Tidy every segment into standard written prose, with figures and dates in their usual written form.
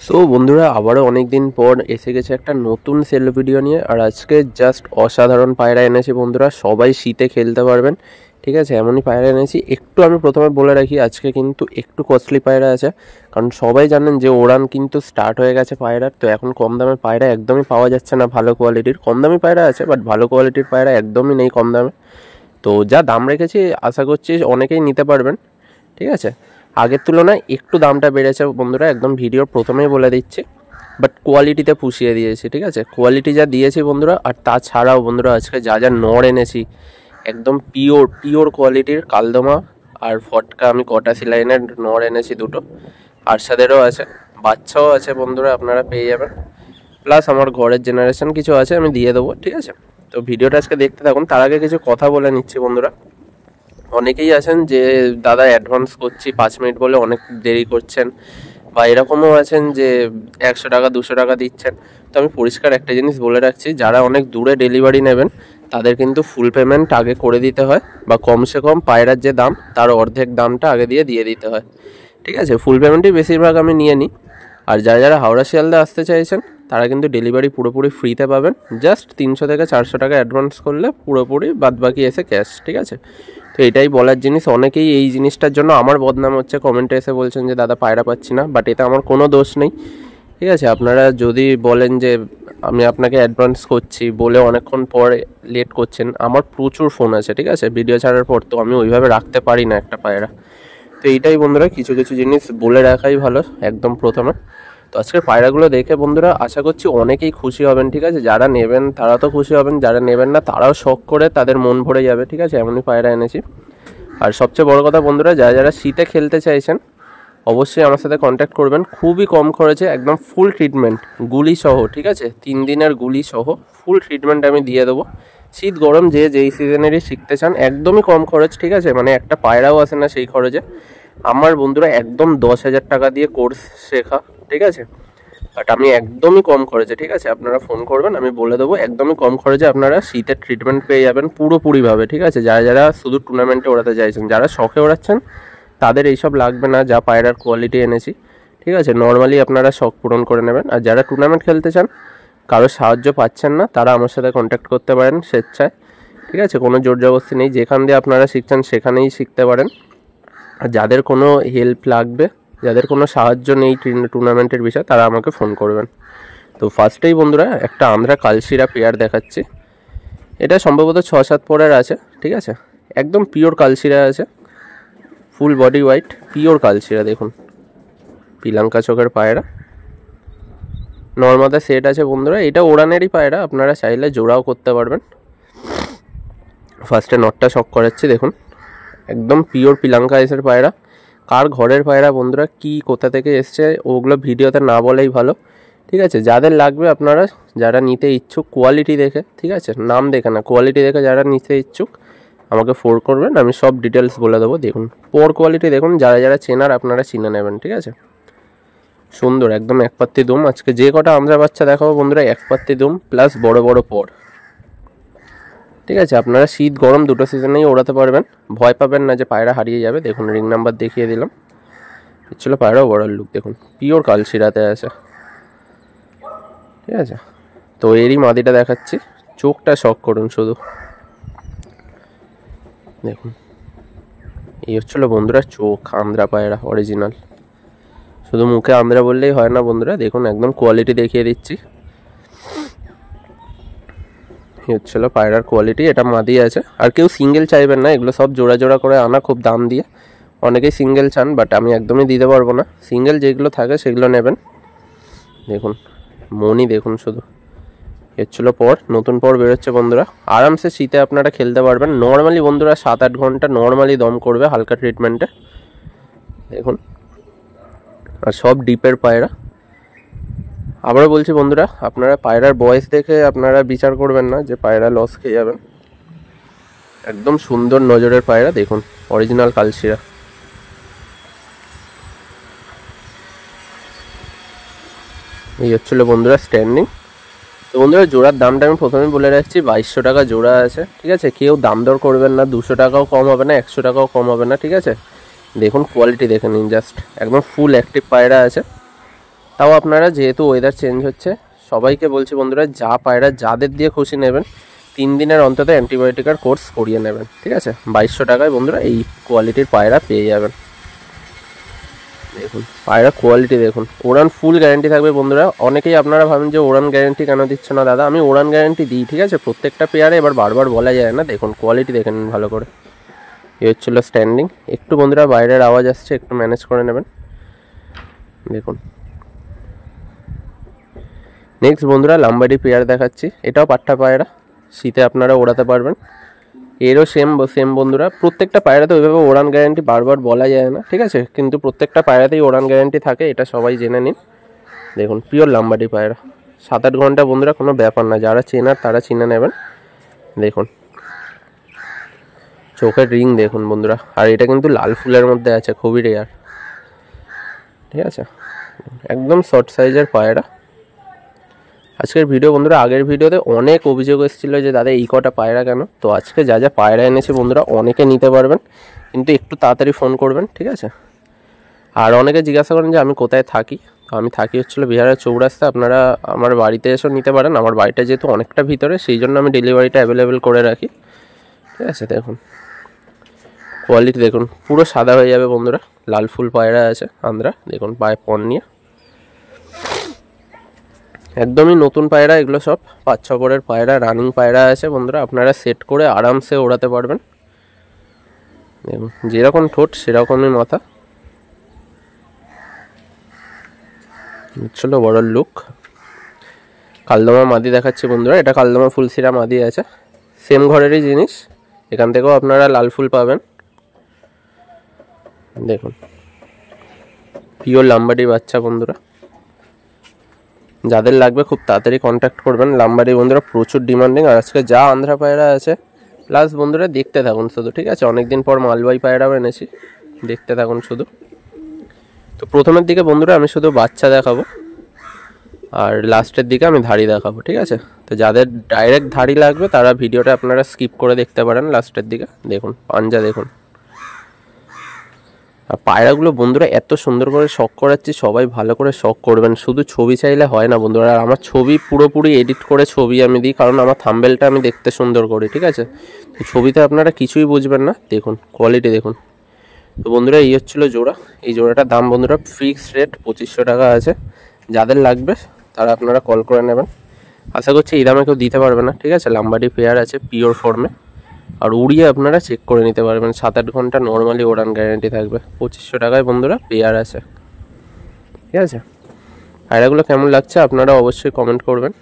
So বন্ধুরা আবারও অনেক দিন পর এসে গেছে একটা নতুন সেল ভিডিও নিয়ে। আর আজকে জাস্ট অসাধারণ পায়রা এনেছি বন্ধুরা, সবাই শীতে খেলতে পারবেন। ঠিক আছে, এমনই পায়রা এনেছি। একটু আমি প্রথমে বলে রাখি, আজকে কিন্তু একটু কস্টলি পায়রা আছে, কারণ সবাই জানেন যে ওড়ান কিন্তু স্টার্ট হয়ে গেছে পায়রার। তো এখন কম দামে পায়রা একদমই পাওয়া যাচ্ছে না, ভালো কোয়ালিটির। কম দামি পায়রা আছে, বাট ভালো কোয়ালিটির পায়রা একদমই নেই কম দামে। তো যা দাম রেখেছি আশা করছি অনেকেই নিতে পারবেন। ঠিক আছে, আগের তুলনায় একটু দামটা বেড়েছে বন্ধুরা, একদম ভিডিওর প্রথমেই বলে দিচ্ছি। বাট কোয়ালিটিতে পুষিয়ে দিয়েছি। ঠিক আছে, কোয়ালিটি যা দিয়েছি বন্ধুরা, আর তাছাড়াও বন্ধুরা আজকে যা যা নড় এনেছি একদম পিওর কোয়ালিটির কালদমা আর ফটকা। আমি কটা সিলাইনের নড় এনেছি দুটো, আরশাদেরও আছে, বাচ্চাও আছে বন্ধুরা, আপনারা পেয়ে যাবেন। প্লাস আমার ঘরের জেনারেশন কিছু আছে, আমি দিয়ে দেবো। ঠিক আছে, তো ভিডিওটা আজকে দেখতে থাকুন। তার আগে কিছু কথা বলে নিচ্ছি বন্ধুরা। অনেকেই আছেন যে দাদা অ্যাডভান্স করছি 5 মিনিট বলে অনেক দেরি করছেন, বা এরকমও আছেন যে 100 টাকা 200 টাকা দিচ্ছেন। তো আমি পরিষ্কার একটা জিনিস বলে রাখছি, যারা অনেক দূরে ডেলিভারি নেবেন তাদের কিন্তু ফুল পেমেন্ট আগে করে দিতে হয়, বা কমসে কম পায়রার যে দাম তার অর্ধেক দামটা আগে দিয়ে দিতে হয়। ঠিক আছে, ফুল পেমেন্টই বেশিরভাগ আমি নিয়ে নিই। আর যারা যারা হাওড়া শিয়ালদা আসতে চাইছেন তারা কিন্তু ডেলিভারি পুরোপুরি ফ্রিতে পাবেন। জাস্ট 300 থেকে 400 টাকা অ্যাডভান্স করলে পুরোপুরি বাদবাকি এসে ক্যাশ। ঠিক আছে, তো এটাই বলার জিনিস। অনেকেই এই জিনিসটার জন্য আমার বদনাম হচ্ছে, কমেন্টে এসে বলছেন যে দাদা পায়রা পাচ্ছি না, বাট এতে আমার কোনো দোষ নেই। ঠিক আছে, আপনারা যদি বলেন যে আমি আপনাকে অ্যাডভান্স করছি বলে অনেকক্ষণ পরে লেট করছেন, আমার প্রচুর ফোন আছে। ঠিক আছে, ভিডিও ছাড়ার পর তো আমি ওইভাবে রাখতে পারি না একটা পায়রা। তো এইটাই বন্ধুরা, কিছু কিছু জিনিস বলে রাখাই ভালো একদম প্রথমে। তো আজকের পায়রাগুলো দেখে বন্ধুরা আশা করছি অনেকেই খুশি হবেন। ঠিক আছে, যারা নেবেন তারা তো খুশি হবেন, যারা নেবেন না তারাও শখ করে তাদের মন ভরে যাবে। ঠিক আছে, এমনই পায়রা এনেছি। আর সবচেয়ে বড় কথা বন্ধুরা, যারা যারা শীতে খেলতে চাইছেন অবশ্যই আমার সাথে কন্ট্যাক্ট করবেন। খুবই কম খরচে একদম ফুল ট্রিটমেন্ট, গুলি সহ। ঠিক আছে, 3 দিনের গুলি সহ ফুল ট্রিটমেন্ট আমি দিয়ে দেবো। শীত গরম যে যেই সিজনেরই শিখতে চান, একদমই কম খরচ। ঠিক আছে, মানে একটা পায়রাও আসে না সেই খরচে। আমার বন্ধুরা একদম 10,000 টাকা দিয়ে কোর্স শেখা। ঠিক আছে, বাট আমি একদমই কম খরচে। ঠিক আছে, আপনারা ফোন করবেন, আমি বলে দেবো একদমই কম খরচে আপনারা শীতের ট্রিটমেন্ট পেয়ে যাবেন পুরোপুরিভাবে। ঠিক আছে, যারা যারা শুধু টুর্নামেন্টে ওড়াতে চাইছেন, যারা শখে ওড়াচ্ছেন তাদের এইসব লাগবে না, যা পায়রার কোয়ালিটি এনেছি। ঠিক আছে, নর্মালি আপনারা শখ পূরণ করে নেবেন। আর যারা টুর্নামেন্ট খেলতে চান, কারো সাহায্য পাচ্ছেন না, তারা আমার সাথে কন্ট্যাক্ট করতে পারেন স্বেচ্ছায়। ঠিক আছে, কোনো জোর জবরদস্তি নেই, যেখান দিয়ে আপনারা শিখছেন সেখানেই শিখতে পারেন। আর যাদের কোনো হেল্প লাগবে, যাদের কোনো সাহায্য নেই টুর্নামেন্টের বিষয়ে, তারা আমাকে ফোন করবেন। তো ফার্স্টেই বন্ধুরা একটা আন্ধ্রা কালশিরা পেয়ার দেখাচ্ছি। এটা সম্ভবত 6-7 পরের আছে। ঠিক আছে, একদম পিওর কালশিরা আছে, ফুল বডি হোয়াইট, পিওর কালশিরা। দেখুন পিলাঙ্কা চোখের পায়রা, নর্মাদা সেট আছে বন্ধুরা। এটা ওড়ানেরই পায়রা, আপনারা চাইলে জোড়াও করতে পারবেন। ফার্স্টে নটটা শক করাচ্ছি, দেখুন একদম পিওর পিলাঙ্কা এসের পায়রা। কার ঘরের পায়রা বন্ধুরা, কি কোথা থেকে এসছে ওগুলো ভিডিওতে না বলেই ভালো। ঠিক আছে, যাদের লাগবে আপনারা যারা নিতে ইচ্ছুক কোয়ালিটি দেখে, ঠিক আছে নাম দেখে না, কোয়ালিটি দেখে যারা নিতে ইচ্ছুক আমাকে ফোন করবেন, আমি সব ডিটেলস বলে দেবো। দেখুন পর কোয়ালিটি দেখুন, যারা যারা চেনার আপনারা চিনে নেবেন। ঠিক আছে, সুন্দর একদম একপাত্তি দুম। আজকে যে কটা আমরা বাচ্চা দেখাবো বন্ধুরা, একপাত্তি দুম প্লাস বড় বড় পর। ঠিক আছে, আপনারা শীত গরম দুটো সিজনেই ওড়াতে পারবেন, ভয় পাবেন না যে পায়রা হারিয়ে যাবে। দেখুন রিং নাম্বার দেখিয়ে দিলাম, ছিল পায়রা ওভারঅল লুক দেখুন, পিওর কালশিরাতে আছে। ঠিক আছে, তো এরই মাদিটা দেখাচ্ছি, চোখটা শক করুন শুধু দেখুন। এই হচ্ছিল বন্ধুরা চোখ, আন্ধ্রা পায়রা অরিজিনাল। শুধু মুখে আন্ধ্রা বললেই হয় না বন্ধুরা, দেখুন একদম কোয়ালিটি দেখিয়ে দিচ্ছি। এই হচ্ছিল পায়রার কোয়ালিটি, এটা মাদি আছে। আর কেউ সিঙ্গেল চাইবেন না, এগুলো সব জোড়া জোড়া করে আনা, খুব দাম দিয়ে। অনেকেই সিঙ্গেল চান, বাট আমি একদমই দিতে পারবো না। সিঙ্গেল যেগুলো থাকে সেগুলো নেবেন। দেখুন মনি দেখুন শুধু, হচ্ছিল পর, নতুন পর বেরোচ্ছে বন্ধুরা। আরামসে শীতে আপনারা খেলতে পারবেন। নর্মালি বন্ধুরা 7-8 ঘন্টা নর্মালি দম করবে হালকা ট্রিটমেন্টে। দেখুন, আর সব ডিপের পায়রা। আবারও বলছি বন্ধুরা, আপনারা পায়রার বয়স দেখে আপনারা বিচার করবেন না যে পায়রা লস খেয়ে যাবেন। একদম সুন্দর নজরের পায়রা, দেখুন অরিজিনাল কালশিরা। এই হচ্ছিল বন্ধুরা স্ট্যান্ডিং। তো বন্ধুরা জোড়ার দামটা আমি প্রথমে বলে রাখছি, 2200 টাকা জোড়া আছে। ঠিক আছে, কেউ দাম দর করবেন না, 200 টাকাও কম হবে না, 100 টাকাও কম হবে না। ঠিক আছে, দেখুন কোয়ালিটি দেখে নিন, জাস্ট একদম ফুল অ্যাক্টিভ পায়রা আছে। তাও আপনারা যেহেতু ওয়েদার চেঞ্জ হচ্ছে, সবাইকে বলছি বন্ধুরা, যা পায়রা যাদের দিয়ে খুশি নেবেন 3 দিনের অন্তত অ্যান্টিবায়োটিকের কোর্স করিয়ে নেবেন, ঠিক আছে। 2200 টাকায় বন্ধুরা এই কোয়ালিটির পায়রা পেয়ে যাবেন। দেখুন পায়রা কোয়ালিটি দেখুন, ওড়ান ফুল গ্যারেন্টি থাকবে বন্ধুরা। অনেকেই আপনারা ভাবেন যে ওড়ান গ্যারেন্টি কেন দিচ্ছ না দাদা, আমি ওড়ান গ্যারেন্টি দিই, ঠিক আছে, প্রত্যেকটা পেয়ারে। এবার বারবার বলা যায় না, দেখুন কোয়ালিটি দেখেন ভালো করে। এই হচ্ছিলো স্ট্যান্ডিং। একটু বন্ধুরা বাইরের আওয়াজ আসছে, একটু ম্যানেজ করে নেবেন। দেখুন নেক্সট বন্ধুরা লাম্বাডি পেয়ার দেখাচ্ছি, এটাও পাট্টা পায়রা, শীতে আপনারা ওড়াতে পারবেন। এরও সেম বন্ধুরা, প্রত্যেকটা পায়রাতে ওইভাবে ওড়ান গ্যারেন্টি বারবার বলা যায় না, ঠিক আছে, কিন্তু প্রত্যেকটা পায়রাতেই ওড়ান গ্যারেন্টি থাকে, এটা সবাই জেনে নিন। দেখুন পিওর লাম্বাডি পায়রা, 7-8 ঘন্টা বন্ধুরা কোনো ব্যাপার না, যারা চেনার তারা চিনে নেবেন। দেখুন চোখের রিং দেখুন বন্ধুরা, আর এটা কিন্তু লাল ফুলের মধ্যে আছে, খুবই রেয়ার, ঠিক আছে, একদম শর্ট সাইজের পায়রা। আজকের ভিডিও বন্ধুরা, আগের ভিডিওতে অনেক অভিযোগ এসেছিলো যে দাদা এই কটা পায়রা কেন, তো আজকে যা যা পায়রা এনেছে বন্ধুরা অনেকে নিতে পারবেন, কিন্তু একটু তাড়াতাড়ি ফোন করবেন, ঠিক আছে। আর অনেকে জিজ্ঞাসা করেন যে আমি কোথায় থাকি, তো আমি থাকি হচ্ছিলো বিহারের চৌরাস্তা, আপনারা আমার বাড়িতে এসেও নিতে পারেন। আমার বাড়িটা যেহেতু অনেকটা ভিতরে, সেই জন্য আমি ডেলিভারিটা অ্যাভেলেবেল করে রাখি, ঠিক আছে। দেখুন কোয়ালিটি দেখুন, পুরো সাদা হয়ে যাবে বন্ধুরা, লাল ফুল পায়রা আছে আন্দ্রা, দেখুন পায়ে পন নিয়ে, একদমই নতুন পায়রা এগুলো সব, 5-6 পরের পায়রা, রানিং পায়রা আছে বন্ধুরা, আপনারা সেট করে আরামসে ওড়াতে পারবেন। দেখুন যেরকম ঠোঁট সেরকমই মাথা, ছিল বড় লুক। কালদমা মাদি দেখাচ্ছি বন্ধুরা, এটা কালদমা ফুলসিরা মাদি আছে, সেম ঘরেরই জিনিস, এখান থেকেও আপনারা লাল ফুল পাবেন। দেখুন পিওর লাম্বাডি বাচ্চা বন্ধুরা, যাদের লাগবে খুব তাড়াতাড়ি কন্ট্যাক্ট করবেন। লাম্বাডি বন্ধুরা প্রচুর ডিমান্ডিং, আর আজকে যা আন্ধ্রা পায়রা আছে, প্লাস বন্ধুরা দেখতে থাকুন শুধু, ঠিক আছে, অনেকদিন পর মালবাই পায়রাও এনেছি, দেখতে থাকুন শুধু। তো প্রথমের দিকে বন্ধুরা আমি শুধু বাচ্চা দেখাবো, আর লাস্টের দিকে আমি ধাড়ি দেখাবো, ঠিক আছে। তো যাদের ডাইরেক্ট ধাড়ি লাগবে তারা ভিডিওটা আপনারা স্কিপ করে দেখতে পারেন লাস্টের দিকে। দেখুন পাঞ্জা দেখুন, আর পায়রাগুলো বন্ধুরা এত সুন্দর করে শখ করাচ্ছি, সবাই ভালো করে শখ করবেন, শুধু ছবি চাইলে হয় না বন্ধুরা। আর আমার ছবি পুরোপুরি এডিট করে ছবি আমি দিই, কারণ আমার থাম্বনেলটা আমি দেখতে সুন্দর করি, ঠিক আছে, তো ছবিতে আপনারা কিছুই বুঝবেন না। দেখুন কোয়ালিটি দেখুন। তো বন্ধুরা এই হচ্ছিলো জোড়া, এই জোড়াটার দাম বন্ধুরা ফিক্সড রেট 2500 টাকা আছে, যাদের লাগবে তারা আপনারা কল করে নেবেন। আশা করছি এই দামে কেউ দিতে পারবে না, ঠিক আছে। লাম্বাডি পেয়ার আছে পিওর ফর্মে, আর উড়িয়ে আপনারা চেক করে নিতে পারবেন, 7-8 ঘন্টা নর্মালি ওড়ান গ্যারেন্টি থাকবে। 2500 টাকায় বন্ধুরা পেয়ার আছে, ঠিক আছে। পায়রাগুলো কেমন লাগছে আপনারা অবশ্যই কমেন্ট করবেন,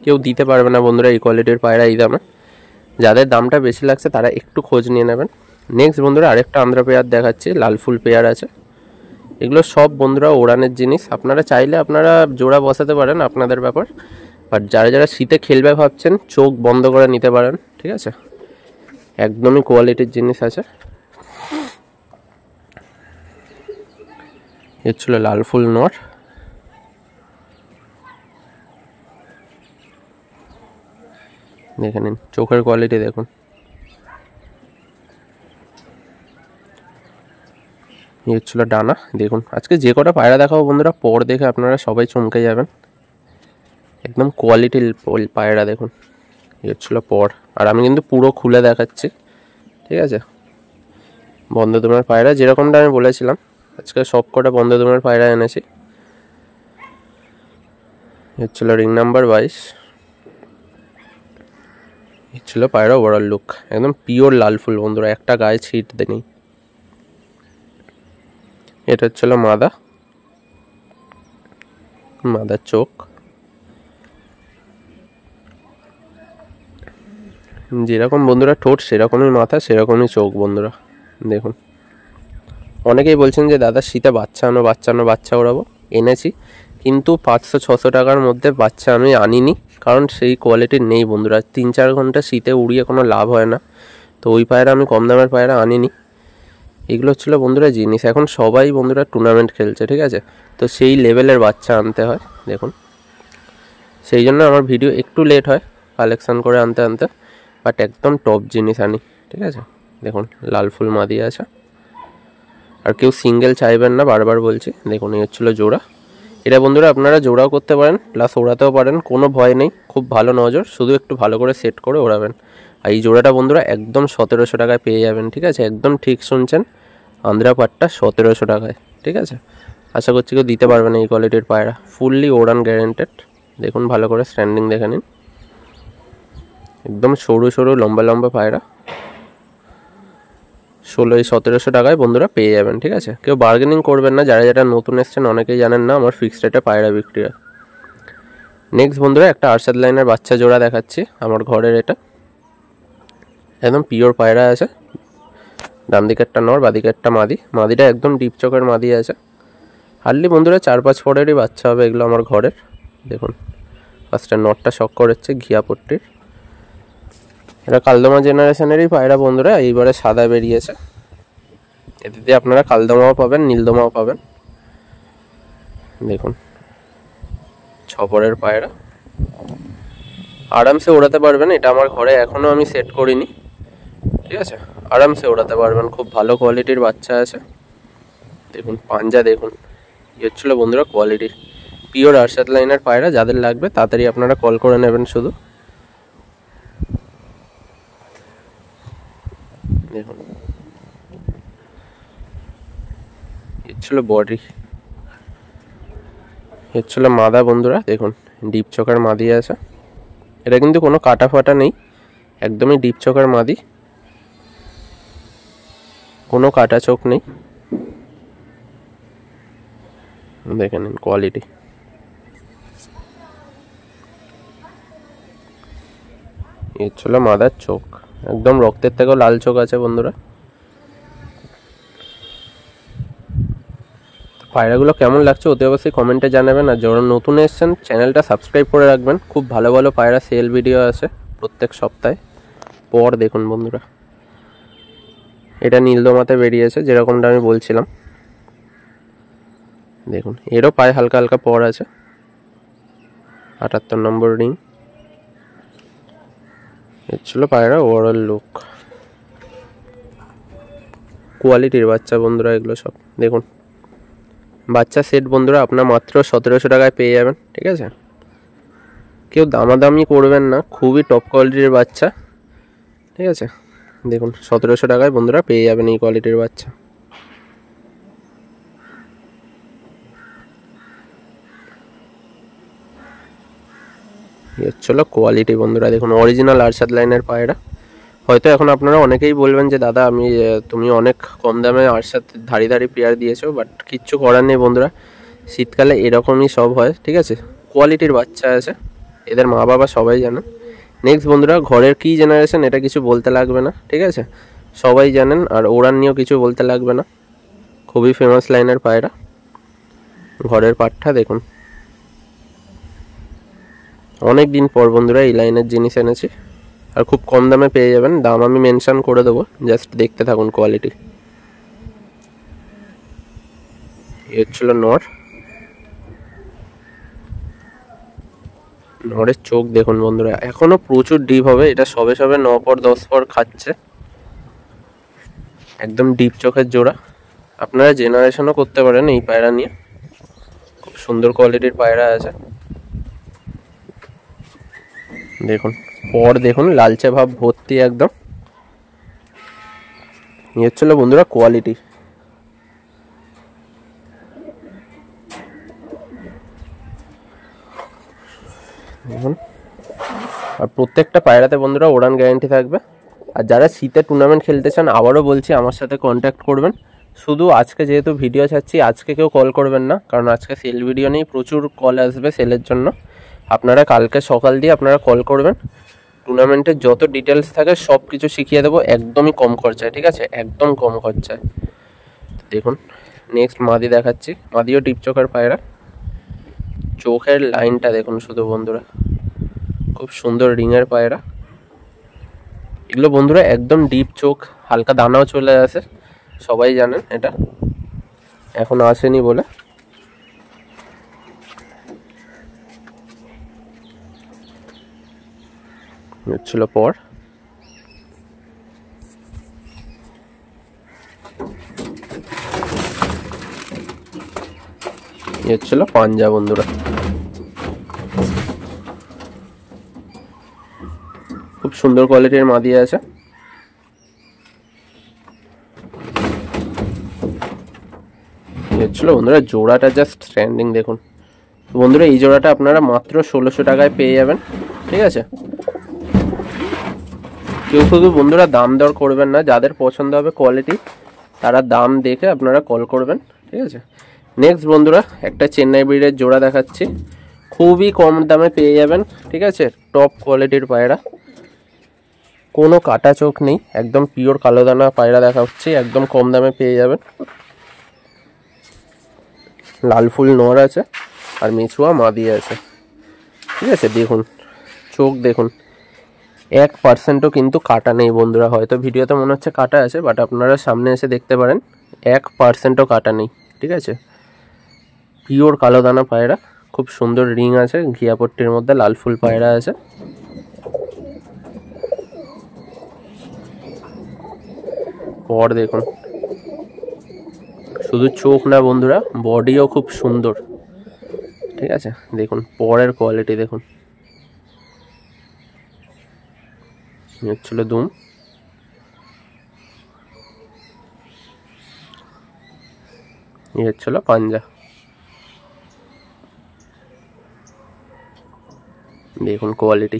কেউ দিতে পারবে না বন্ধুরা এই কোয়ালিটির পায়রা এই দামে, যাদের দামটা বেশি লাগছে তারা একটু খোঁজ নিয়ে নেবেন। নেক্সট বন্ধুরা আরেকটা আন্ধ্রা পেয়ার দেখাচ্ছি, লাল ফুল পেয়ার আছে, এগুলো সব বন্ধুরা ওড়ানের জিনিস, আপনারা চাইলে আপনারা জোড়া বসাতে পারেন, আপনাদের ব্যাপার, বাট যারা যারা শীতে খেলবে ভাবছেন চোখ বন্ধ করে নিতে পারেন, ঠিক আছে, একদমই কোয়ালিটির জিনিস আছে। এ ছিল লাল ফুল নর, দেখে নিন চোখের কোয়ালিটি দেখুন। এই হচ্ছিল ডানা, দেখুন আজকে যে কটা পায়রা দেখাবো বন্ধুরা পর দেখে আপনারা সবাই চমকে যাবেন, একদম কোয়ালিটির পায়রা দেখুন। এই হচ্ছিল পর, আর আমি কিন্তু পুরো খুলে দেখাচ্ছি, ঠিক আছে। বন্ধদমের পায়রা যেরকমটা আমি বলেছিলাম, আজকে সব কটা বন্ধদমের পায়রা এনেছি। হচ্ছিল রিং নাম্বার 22, ছিল পায়রা ওভারঅল লুক, একদম পিওর লাল ফুল বন্ধুরা, একটা গায়ে ছিট নেই। এটা হচ্ছিল মাদার চোখ, যেরকম বন্ধুরা ঠোঁট সেরকমই মাথা সেরকমই চোখ বন্ধুরা। দেখুন অনেকেই বলছেন যে দাদা শীতে বাচ্চা ওড়াবো, এনেছি, কিন্তু 500-600 টাকার মধ্যে বাচ্চা আমি আনিনি, কারণ সেই কোয়ালিটির নেই বন্ধুরা। 3-4 ঘন্টা শীতে উড়িয়ে কোনো লাভ হয় না, তো ওই পায়রা আমি কম দামের পায়রা আনিনি। এগুলো হচ্ছিল বন্ধুরা জিনিস, এখন সবাই বন্ধুরা টুর্নামেন্ট খেলছে, ঠিক আছে, তো সেই লেভেলের বাচ্চা আনতে হয়। দেখুন সেই জন্য আমার ভিডিও একটু লেট হয় কালেকশান করে আনতে, বাট একদম টপ জিনিস আনি, ঠিক আছে। দেখুন লাল ফুল মাদি আছে, আর কেউ সিঙ্গেল চাইবেন না, বারবার বলছি। দেখুন এই হচ্ছিলো জোড়া, এটা বন্ধুরা আপনারা জোড়াও করতে পারেন, প্লাস ওড়াতেও পারেন, কোনো ভয় নেই, খুব ভালো নজর, শুধু একটু ভালো করে সেট করে ওড়াবেন। আর এই জোড়াটা বন্ধুরা একদম 1700 টাকায় পেয়ে যাবেন, ঠিক আছে? একদম ঠিক শুনছেন, আন্দ্রা পাটটা 1700 টাকায়, ঠিক আছে? আশা করছি কেউ দিতে পারবেন এই কোয়ালিটির পায়রা, ফুললি ওড়ান গ্যারেন্টেড। দেখুন ভালো করে স্ট্যান্ডিং দেখে নিন, একদম সরু সরু লম্বা লম্বা পায়রা, 1700 টাকায় বন্ধুরা পেয়ে যাবেন, ঠিক আছে? কেউ বার্গেনিং করবেন না, যারা যারা নতুন এসছেন অনেকেই জানেন না আমার ফিক্সড রেটে পায়রা বিক্রি হয়। নেক্সট বন্ধুরা একটা আরশাদ লাইনের বাচ্চা জোড়া দেখাচ্ছি আমার ঘরের, এটা একদম পিওর পায়রা আছে, ডান দিকেরটা নর, বাদিকেরটা মাদি, মাদিটা একদম ডিপ চোখের মাদি আছে, হার্ডলি বন্ধুরা 4-5 পরেরই বাচ্চা হবে এগুলো আমার ঘরের। দেখুন ফার্স্টে নটটা শক করেছে ঘিয়া পট্টির, এটা কালদমা জেনারেশনেরই পায়রা বন্ধুরা, এইবারে সাদা বেরিয়েছে, এতে দিয়ে আপনারা কালদমাও পাবেন, নীলদমাও পাবেন। দেখুন 6 পরের পায়রা, আরামসে ওড়াতে পারবেন, এটা আমার ঘরে এখনও আমি সেট করিনি, ঠিক আছে? আরামসে ওড়াতে পারবেন, খুব ভালো কোয়ালিটির বাচ্চা আছে। দেখুন পাঞ্জা দেখুন, হচ্ছিলো বন্ধুরা কোয়ালিটি পিওর আরশাদ লাইনের পায়রা, যাদের লাগবে তাড়াতাড়ি আপনারা কল করে নেবেন শুধু। দেখুন হচ্ছিলো বডি, হচ্ছিলো মাদা বন্ধুরা, দেখুন ডিপ চোখের মাদি আছে, এটা কিন্তু কোনো কাটা ফাটা নেই, একদমই ডিপ চোখের মাদি, কোনো কাটা চোখ নেই, দেখে নিন কোয়ালিটি। এই ছিল মাদার চোখ, একদম রক্তের থেকেও লাল চোখ আছে বন্ধুরা। পায়রাগুলো কেমন লাগছে অতি অবশ্যই কমেন্টে জানাবেন, আর যারা নতুন এসেছেন চ্যানেলটা সাবস্ক্রাইব করে রাখবেন, খুব ভালো ভালো পায়রা সেল ভিডিও আছে প্রত্যেক সপ্তাহে পর। দেখুন বন্ধুরা এটা নীলদমাতে বেরিয়েছে যেরকমটা আমি বলছিলাম, দেখুন এরও পায়ে হালকা হালকা পর আছে, 78 নম্বর রিং। এর ছিল পায়রা ওভারঅল লুক, কোয়ালিটির বাচ্চা বন্ধুরা এগুলো সব। দেখুন বাচ্চা সেট বন্ধুরা আপনার মাত্র 1700 টাকায় পেয়ে যাবেন, ঠিক আছে? কেউ দামাদামি করবেন না, খুবই টপ কোয়ালিটির বাচ্চা, ঠিক আছে? দেখুন 1700 টাকায় বন্ধুরা পেয়ে যাবেন এই কোয়ালিটির বাচ্চা। হচ্ছিল কোয়ালিটি বন্ধুরা, দেখুন অরিজিনাল আরশাদ লাইনের পায়রা। হয়তো এখন আপনারা অনেকেই বলবেন যে দাদা তুমি অনেক কম দামে আরশাদ ধারি ধারি পেয়ার দিয়েছো, বাট কিচ্ছু করার নেই বন্ধুরা, শীতকালে এরকমই সব হয়, ঠিক আছে? কোয়ালিটির বাচ্চা আছে, এদের মা বাবা সবাই জানে। নেক্সট বন্ধুরা ঘরের কি জেনারেশন এটা কিছু বলতে লাগবে না, ঠিক আছে? সবাই জানেন, আর ওড়ান নিয়েও কিছু বলতে লাগবে না, খুবই ফেমাস লাইনের পায়রা। ঘরের পাটটা দেখুন, অনেক দিন পর বন্ধুরা এই লাইনের জিনিস এনেছি, আর খুব কম দামে পেয়ে যাবেন, দাম আমি মেনশন করে দেবো, জাস্ট দেখতে থাকুন কোয়ালিটি। এই হচ্ছিল নর, নরের চোখ দেখুন বন্ধুরা, এখনো প্রচুর ডিপ হবে, এটা সবে সবে 9 পর 10 পর খাচ্ছে, একদম ডিপ চোখের জোড়া। আপনারা জেনারেশনও করতে পারেন এই পায়রা নিয়ে, খুব সুন্দর কোয়ালিটির পায়রা আছে। দেখুন পর দেখুন লালচে ভাব ভর্তি একদম, এই হচ্ছিল বন্ধুরা কোয়ালিটি। দেখুন আর প্রত্যেকটা পায়রাতে বন্ধুরা ওড়ান গ্যারান্টি থাকবে। আর যারা শীতে টুর্নামেন্ট খেলতে চান আবারও বলছি আমার সাথে কন্ট্যাক্ট করবেন, শুধু আজকে যেহেতু ভিডিও ছাড়ছি আজকে কেউ কল করবেন না, কারণ আজকে সেল ভিডিও নেই, প্রচুর কল আসবে সেলের জন্য। আপনারা কালকে সকাল দিয়ে আপনারা কল করবেন, টুর্নামেন্টের যত ডিটেলস থাকে সব কিছু শিখিয়ে দেবো একদমই কম খরচায়, ঠিক আছে? একদম কম খরচায়। দেখুন নেক্সট মাদি দেখাচ্ছি, মাদিও ডিপ চোখের পায়রা, চোখের লাইনটা দেখুন শুধু বন্ধুরা, খুব সুন্দর রিংয়ের পায়রা এগুলো বন্ধুরা, একদম ডিপ চোখ, হালকা দানাও চলে আসে, সবাই জানেন এটা, এখন আসেনি বলে। ছিল পর এই হচ্ছিল পাঞ্জা বন্ধুরা, খুব সুন্দর কোয়ালিটির মাদি আছে। এই হচ্ছিল বন্ধুরা জোড়াটা, জাস্ট স্ট্যান্ডিং দেখুন। বন্ধুরা এই জোড়াটা আপনারা মাত্র 1600 টাকায় পেয়ে যাবেন, ঠিক আছে। কেউ শুধু বন্ধুরা দাম দর করবেন না, যাদের পছন্দ হবে কোয়ালিটি তারা দাম দেখে আপনারা কল করবেন, ঠিক আছে। নেক্সট বন্ধুরা একটা চেন্নাই ব্রিডের জোড়া দেখাচ্ছি, খুবই কম দামে পেয়ে যাবেন, ঠিক আছে। টপ কোয়ালিটির পায়রা, কোনো কাটা চোখ নেই, একদম পিওর কালো দানা পায়রা দেখা হচ্ছে, একদম কম দামে পেয়ে যাবেন। লাল ফুল নর আছে আর মিছুয়া মাদি আছে, ঠিক আছে। দেখুন চোখ দেখুন, 1%ও কিন্তু কাটা নেই বন্ধুরা। হয়তো ভিডিওতে মনে হচ্ছে কাটা আছে, বাট আপনারা সামনে এসে দেখতে পারেন 1%ও কাটা নেই, ঠিক আছে। পিওর কালো দানা পায়রা, খুব সুন্দর রিং আছে, ঘিয়াপট্টির মধ্যে লাল ফুল পায়রা আছে। পর দেখুন, শুধু চোখ না বন্ধুরা, বডিও খুব সুন্দর, ঠিক আছে। দেখুন পরের কোয়ালিটি দেখুন, হচ্ছিল দুম। এই হচ্ছিল পাঞ্জা, দেখুন কোয়ালিটি।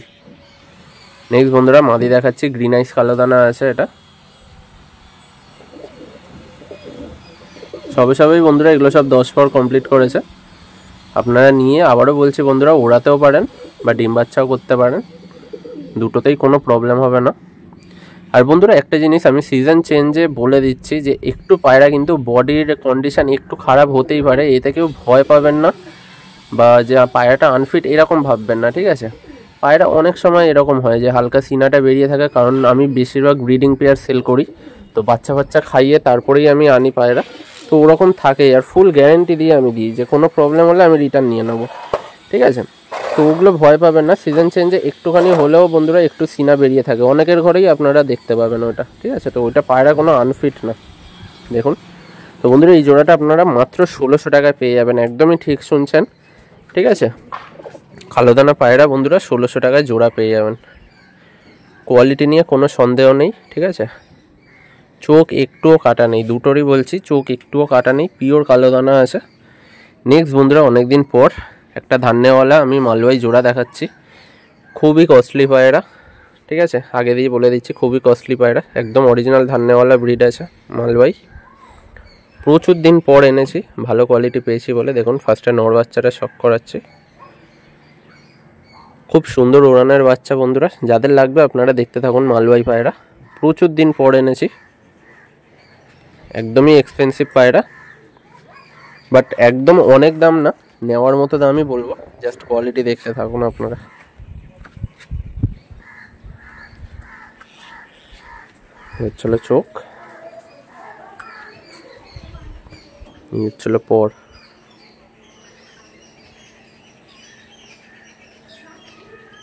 নেক্সট বন্ধুরা মাদি দেখাচ্ছি, গ্রিন আইস কালো দানা আছে এটা। সবেই বন্ধুরা এগুলো সব 10 পর কমপ্লিট করেছে। আপনারা নিয়ে আবারও বলছি বন্ধুরা ওড়াতেও পারেন বা ডিম বাচ্চাও করতে পারেন, দুটোতেই কোনো প্রবলেম হবে না। আর বন্ধুরা একটা জিনিস আমি সিজন চেঞ্জে বলে দিচ্ছি যে একটু পায়রা কিন্তু বডির কন্ডিশন একটু খারাপ হতেই পারে, এতে কেউ ভয় পাবেন না বা যে পায়রাটা আনফিট এরকম ভাববেন না, ঠিক আছে। পায়রা অনেক সময় এরকম হয় যে হালকা সিনাটা বেরিয়ে থাকে, কারণ আমি বেশিরভাগ ব্রিডিং পেয়ার সেল করি, তো বাচ্চা খাইয়ে তারপরেই আমি আনি পায়রা, তো ওরকম থাকে। আর ফুল গ্যারেন্টি দিয়ে আমি দিই যে কোনো প্রবলেম হলে আমি রিটার্ন নিয়ে নেবো, ঠিক আছে। তো ওগুলো ভয় পাবেন না, সিজন চেঞ্জে একটুখানি হলেও বন্ধুরা একটু সিনা বেরিয়ে থাকে, অনেকের ঘরেই আপনারা দেখতে পাবেন ওটা, ঠিক আছে। তো ওইটা পায়রা কোনো আনফিট না, দেখুন। তো বন্ধুরা এই জোড়াটা আপনারা মাত্র 1600 টাকায় পেয়ে যাবেন, একদমই ঠিক শুনছেন, ঠিক আছে। কালো দানা পায়রা বন্ধুরা 1600 টাকায় জোড়া পেয়ে যাবেন, কোয়ালিটি নিয়ে কোনো সন্দেহ নেই, ঠিক আছে। চোখ একটুও কাটা নেই, দুটোরই বলছি চোখ একটুও কাটা নেই, পিওর কালো দানা আছে। নেক্সট বন্ধুরা অনেকদিন পর একটা ধান্যওয়ালা আমি মালওয়াই জোড়া দেখাচ্ছি, খুবই কস্টলি পায়রা, ঠিক আছে। আগে দিয়ে বলে দিচ্ছি খুবই কস্টলি পায়রা, একদম অরিজিনাল ধান্যওয়ালা ব্রিড আছে মালওয়াই। প্রচুর দিন পর এনেছি, ভালো কোয়ালিটি পেয়েছি বলে। দেখুন ফার্স্টে নর বাচ্চাটা শক করাচ্ছি, খুব সুন্দর ওড়ানের বাচ্চা বন্ধুরা, যাদের লাগবে আপনারা দেখতে থাকুন। মালওয়াই পায়রা প্রচুর দিন পর এনেছি, একদমই এক্সপেন্সিভ পায়রা, বাট একদম অনেক দাম না, নেওয়ার মতো দামই বলবো, জাস্ট কোয়ালিটি দেখতে থাকুন আপনারা। হচ্ছিল চোখ, হচ্ছিল পর,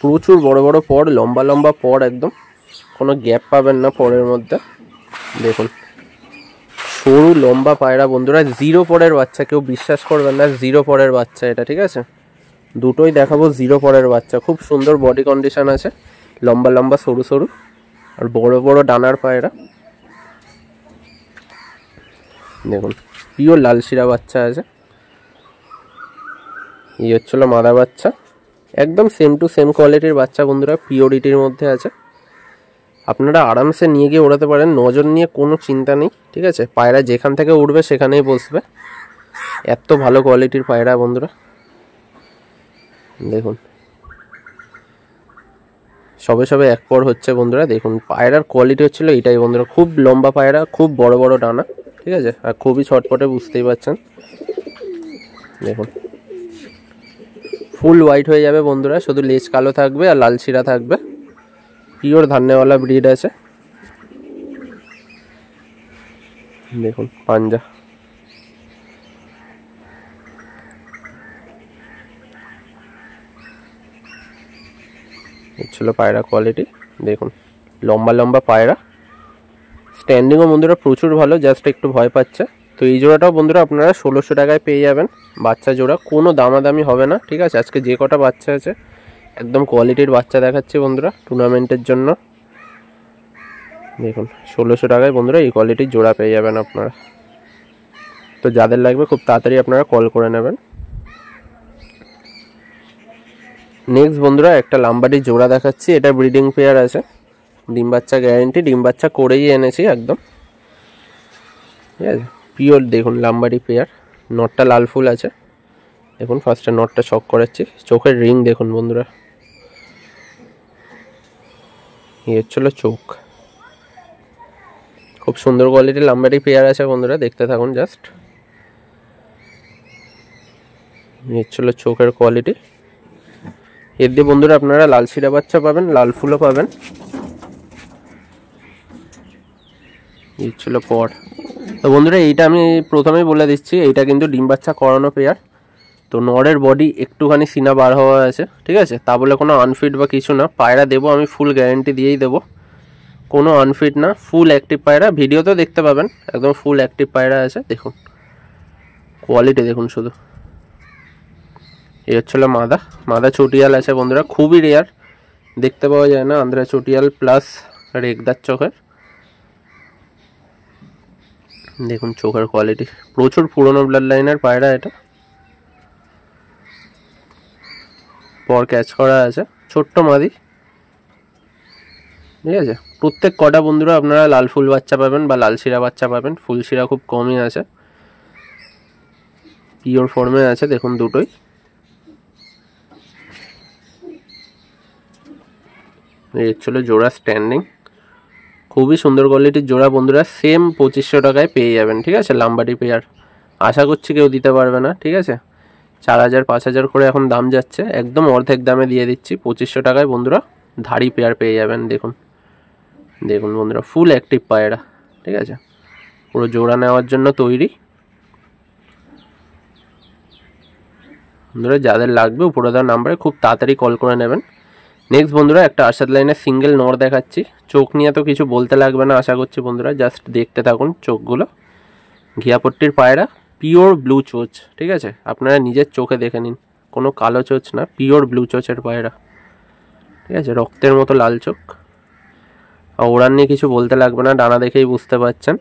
প্রচুর বড় বড় পর, লম্বা লম্বা পর, একদম কোনো গ্যাপ পাবেন না পরের মধ্যে। দেখুন সরু লম্বা পায়রা বন্ধুরা, জিরো পরের বাচ্চা, কেউ বিশ্বাস করবেন না, জিরো পরের বাচ্চা এটা, ঠিক আছে। দুটোই দেখাবো জিরো পরের বাচ্চা, খুব সুন্দর বডি কন্ডিশন আছে, লম্বা লম্বা সরু সরু আর বড় বড় ডানার পায়রা। দেখুন পিওর লাল শিরা বাচ্চা আছে। এই হচ্ছিল মাদা বাচ্চা, একদম সেম টু সেম কোয়ালিটির বাচ্চা বন্ধুরা, পিওরিটির মধ্যে আছে। আপনারা আরামসে নিয়ে গিয়ে ওড়াতে পারেন, নজর নিয়ে কোনো চিন্তা নেই, ঠিক আছে। পায়রা যেখান থেকে উঠবে সেখানেই বসবে, এত ভালো কোয়ালিটির পায়রা বন্ধুরা। দেখুন সবে এক পর হচ্ছে বন্ধুরা, দেখুন পায়রার কোয়ালিটি হচ্ছিল এটাই বন্ধুরা, খুব লম্বা পায়রা, খুব বড় বড় ডানা, ঠিক আছে, আর খুবই ছটপটে, বুঝতেই পারছেন। দেখুন ফুল হোয়াইট হয়ে যাবে বন্ধুরা, শুধু লেজ কালো থাকবে আর লাল শিরা থাকবে, পিওর ধান্যওয়ালা ব্রিড আছে। দেখুন পাঞ্জা, ছিল পায়রা কোয়ালিটি। দেখুন লম্বা লম্বা পায়রা, স্ট্যান্ডিংও বন্ধুরা প্রচুর ভালো, জাস্ট একটু ভয় পাচ্ছে। তো এই জোড়াটাও বন্ধুরা আপনারা 1600 টাকায় পেয়ে যাবেন। বাচ্চা জোড়া, কোনো দামাদামি হবে না, ঠিক আছে। আজকে যে কটা বাচ্চা আছে একদম কোয়ালিটির বাচ্চা দেখাচ্ছি বন্ধুরা টুর্নামেন্টের জন্য। দেখুন 1600 টাকায় বন্ধুরা এই কোয়ালিটির জোড়া পেয়ে যাবেন আপনারা। তো যাদের লাগবে খুব তাড়াতাড়ি আপনারা কল করে নেবেন। নেক্সট বন্ধুরা একটা লাম্বাডির জোড়া দেখাচ্ছি। এটা ব্রিডিং পেয়ার আছে, ডিম বাচ্চা গ্যারেন্টি, ডিম বাচ্চা করেই এনেছি একদম, ঠিক আছে। পিওর দেখুন লাম্বাডি পেয়ার, নটটা লাল ফুল আছে। দেখুন ফার্স্টে নটটা শক করাচ্ছি, চোখের রিং দেখুন বন্ধুরা, এই হচ্ছিল চোখ। খুব সুন্দর কোয়ালিটির লাম্বাডি পেয়ার আছে বন্ধুরা, দেখতে থাকুন জাস্ট। এই হচ্ছিল চোখের কোয়ালিটি। এর দিয়ে বন্ধুরা আপনারা লাল শিরা বাচ্চা পাবেন, লাল ফুলও পাবেন। এই ছিল পর। তো বন্ধুরা এইটা আমি প্রথমেই বলে দিচ্ছি, এইটা কিন্তু ডিম বাচ্চা করানো পেয়ার। তো নরের বডি একটুখানি সিনা বার হওয়া আছে, ঠিক আছে। তা বলে কোনো আনফিট বা কিছু না, পায়রা দেবো আমি ফুল গ্যারেন্টি দিয়েই দেবো, কোনো আনফিট না, ফুল অ্যাক্টিভ পায়রা। ভিডিওতেও দেখতে পাবেন একদম ফুল অ্যাক্টিভ পায়রা আছে। দেখুন কোয়ালিটি দেখুন শুধু। এই হচ্ছিল মাদা, মাদা চটিয়াল আছে বন্ধুরা, খুবই রেয়ার, দেখতে পাওয়া যায় না আন্ধ্রা চটিয়াল প্লাস রেগদার চোখের। দেখুন চোখের কোয়ালিটি, প্রচুর পুরনো ব্লাড লাইনের পায়রা এটা। পর ক্যাচ করা আছে, ছোট্ট মাদি, ঠিক আছে। প্রত্যেক কটা বন্ধুরা আপনারা লাল ফুল বাচ্চা পাবেন বা লাল শিরা বাচ্চা পাবেন, ফুল শিরা খুব কমই আছে, পিওর ফর্মে আছে। দেখুন দুটোই। এই হচ্ছিল জোড়া স্ট্যান্ডিং, খুবই সুন্দর কোয়ালিটির জোড়া বন্ধুরা। সেম 2500 টাকায় পেয়ে যাবেন, ঠিক আছে। লাম্বাডি পেয়ার আশা করছি কেউ দিতে পারবে না, ঠিক আছে। 4000 5000 করে এখন দাম যাচ্ছে, একদম অর্ধেক দামে দিয়ে দিচ্ছি 2500 টাকায় বন্ধুরা। ধাড়ি পেয়ার পেয়ে যাবেন। দেখুন দেখুন বন্ধুরা, ফুল অ্যাক্টিভ পায়রা, ঠিক আছে, পুরো জোড়া নেওয়ার জন্য তৈরি। বন্ধুরা যাদের লাগবে উপরে দেওয়া নাম্বারে খুব তাড়াতাড়ি কল করে নেবেন। নেক্সট বন্ধুরা একটা আরশাদ লাইনের সিঙ্গেল নর দেখাচ্ছি। চোখ নিয়ে তো কিছু বলতে লাগবে না আশা করছি বন্ধুরা, জাস্ট দেখতে থাকুন চোখগুলো। ঘিয়াপট্টির পায়রা, পিওর ব্লু চোচ, ঠিক আছে। আপনারা নিজের চোখে দেখে নিন, কোনো কালো চোচ না, পিওর ব্লু চোচের পায়রা, ঠিক আছে। রক্তের মতো লাল চোখ। আর ওড়ান নিয়ে কিছু বলতে লাগবে না, ডানা দেখেই বুঝতে পারছেন।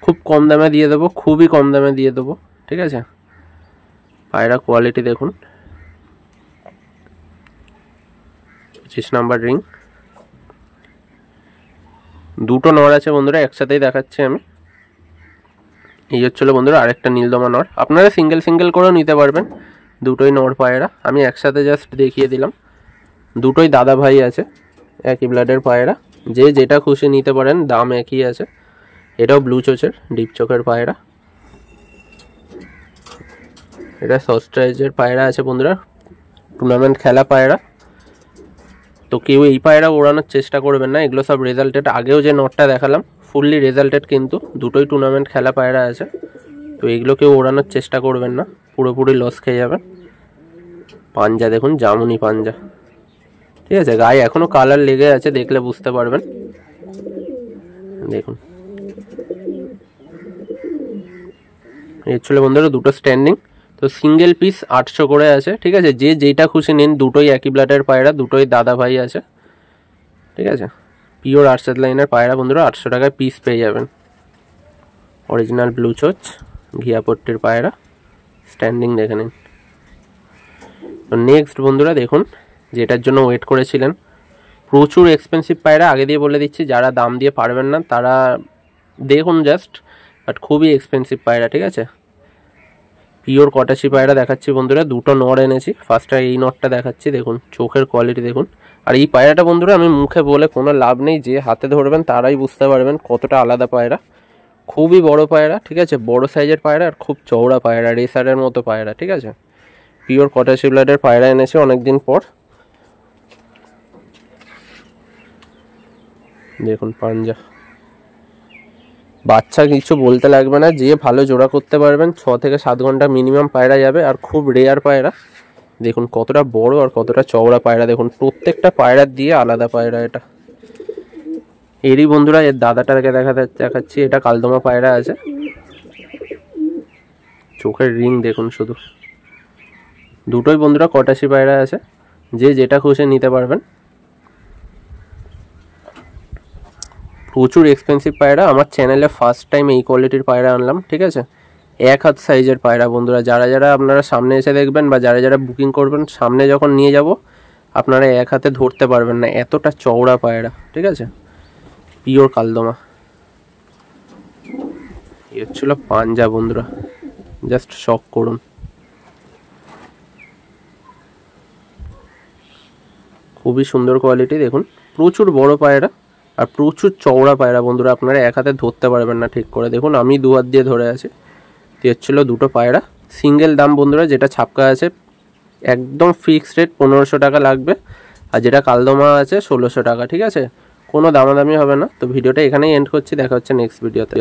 খুব কম দামে দিয়ে দেবো, খুবই কম দামে দিয়ে দেবো, ঠিক আছে। পায়রা কোয়ালিটি দেখুন, 25 নাম্বার রিং। দুটো নর আছে বন্ধুরা, একসাথেই দেখাচ্ছি আমি। এই হচ্ছিল বন্ধুরা আরেকটা নীলদমা নর, আপনারা সিঙ্গেল সিঙ্গেল করেও নিতে পারবেন। দুটোই নর পায়রা, আমি একসাথে জাস্ট দেখিয়ে দিলাম। দুটোই দাদা ভাই আছে, একই ব্লাডের পায়রা, যে যেটা খুশি নিতে পারেন, দাম একই আছে। এটাও ব্লু চোচের ডিপ চোখের পায়রা, এটা সস্ট্রাইজের পায়রা আছে বন্ধুরা, টুর্নামেন্ট খেলা পায়রা। তো কেউ এই পায়রা ওড়ানোর চেষ্টা করবেন না, এগুলো সব রেজাল্টেড। আগেও যে নটটা দেখালাম ফুললি রেজাল্টেড, কিন্তু দুটোই টুর্নামেন্ট খেলা পায়রা আছে। তো এগুলো কেউ ওড়ানোর চেষ্টা করবেন না, পুরোপুরি লস খেয়ে যাবেন। পাঞ্জা দেখুন, জামুনি পাঞ্জা, ঠিক আছে। গায়ে এখনো কালার লেগে আছে, দেখলে বুঝতে পারবেন। দেখুন এই ছিল বন্ধুরা দুটো স্ট্যান্ডিং। তো সিঙ্গেল পিস 800 করে আছে, ঠিক আছে। যে যেটা খুশি নিন, দুটোই একই ব্লাডের পায়রা, দুটোই দাদা ভাই আছে, ঠিক আছে। পিওর আরশাদ লাইনের পায়রা বন্ধুরা, 800 টাকায় পিস পেয়ে যাবেন। অরিজিনাল ব্লু চোচ, ঘিয়াপট্টির পায়রা, স্ট্যান্ডিং দেখে নিন। তো নেক্সট বন্ধুরা দেখুন, যেটার জন্য ওয়েট করেছিলেন, প্রচুর এক্সপেন্সিভ পায়রা, আগে দিয়ে বলে দিচ্ছি, যারা দাম দিয়ে পারবেন না তারা দেখুন জাস্ট, বাট খুবই এক্সপেন্সিভ পায়রা, ঠিক আছে। পিওর কটাশি পায়রা দেখাচ্ছি বন্ধুরা, দুটো নর এনেছি। ফার্স্টে এই নরটা দেখাচ্ছি, দেখুন চোখের কোয়ালিটি দেখুন। আর এই পায়রাটা বন্ধুরা আমি মুখে বলে কোনো লাভ নেই, যে হাতে ধরবেন তারাই বুঝতে পারবেন কতটা আলাদা পায়রা। খুবই বড় পায়রা, ঠিক আছে, বড় সাইজের পায়রা, আর খুব চওড়া পায়রা, রেসারের মতো পায়রা, ঠিক আছে। পিওর কটাশি ব্লাডের পায়রা এনেছি অনেকদিন পর। দেখুন পাঞ্জা, বাচ্চা কিছু বলতে লাগবে না, যে ভালো জোড়া করতে পারবেন 6 থেকে 7 ঘন্টা মিনিমাম পায়রা যাবে। আর খুব রেয়ার পায়রা, দেখুন কতটা বড় আর কতটা চওড়া পায়রা, দেখুন প্রত্যেকটা পায়রার দিয়ে আলাদা পায়রা এটা। এরই বন্ধুরা এর দাদাটাকে দেখাচ্ছি। এটা কালদমা পায়রা আছে, চোখের রিং দেখুন শুধু। দুটোই বন্ধুরা কটাশি পায়রা আছে, যে যেটা খুশি নিতে পারবেন। প্রচুর এক্সপেন্সিভ পায়রা। আমার চ্যানেলে ফার্স্ট টাইম এই কোয়ালিটির পায়রা আনলাম, ঠিক আছে। 1 হাত সাইজের পায়রা বন্ধুরা। যারা যারা আপনারা সামনে এসে দেখবেন বা যারা যারা বুকিং করবেন, সামনে যখন নিয়ে যাব আপনারা 1 হাতে ধরতে পারবেন না, এতটা চওড়া পায়রা, ঠিক আছে। পিওর কালদমা। এই হচ্ছিল পাঞ্জা বন্ধুরা, জাস্ট শক করুন। খুবই সুন্দর কোয়ালিটি দেখুন, প্রচুর বড় পায়রা আর প্রচুর চওড়া পায়রা বন্ধুরা। আপনারা 1 হাতে ধরতে পারবেন না ঠিক করে। দেখুন আমি 2 হাত দিয়ে ধরে আছি। হচ্ছিল দুটো পায়রা, সিঙ্গেল দাম বন্ধুরা, যেটা ছাপকা আছে একদম ফিক্সড রেট 1500 টাকা লাগবে, আর যেটা কালদমা আছে 1600 টাকা, ঠিক আছে। কোনো দামাদামি হবে না। তো ভিডিওটা এখানেই এন্ড করছি, দেখা হচ্ছে নেক্সট ভিডিওতে।